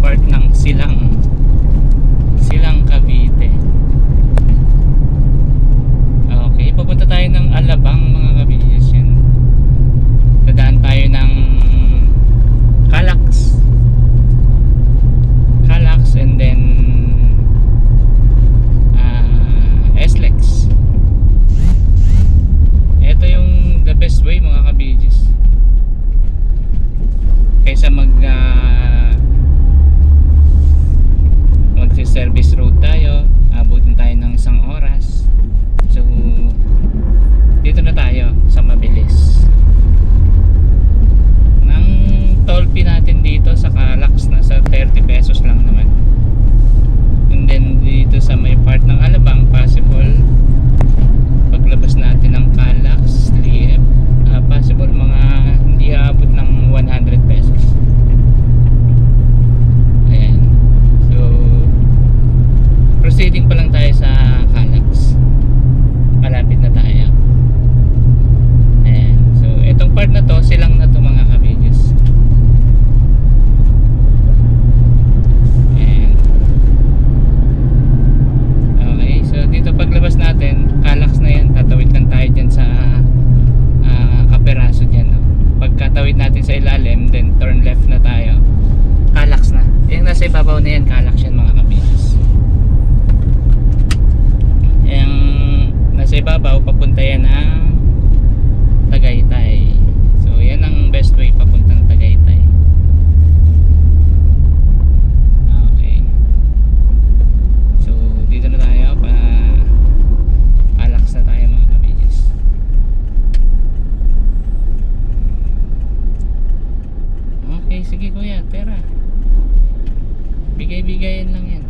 part ng Silang Cavite. Okay, papunta tayo ng Alabang mga kabiyes. Yan, dadaan tayo ng Calax and then SLEX. Ito yung the best way mga kabiyes, kaysa magsi-service road tayo, abutin tayo ng 1 oras. So dito na tayo sa mabilis. Ang toll fee natin dito sa Calax nasa 30 pesos lang naman. And then dito sa may part ng Alabang, possible paglabas natin ng Calax, Liep, possible mga hindi aabot ng 100 pesos. Ayan. So proceeding pa lang tayo sa Calax, malapit na tayo. Ayan. So itong part na to, silang na to mga kabidis. Ayan. Okay, so dito paglabas natin, Calax na yan. Tatawid lang tayo dyan sa Kaperaso dyan, no? Pagkatawid natin sa ilalim, then turn left na tayo, Calax na. Yung nasa ibabaw na yan, Calax yan mga kabidis. Yung nasa ibabaw, papunta yan ng Tagaytay. So yan ang best way papuntang Tagaytay. Okay, so dito na tayo, Calax na tayo mga kabidis. Okay, sige kuya, pera bigay-bigayan lang yan.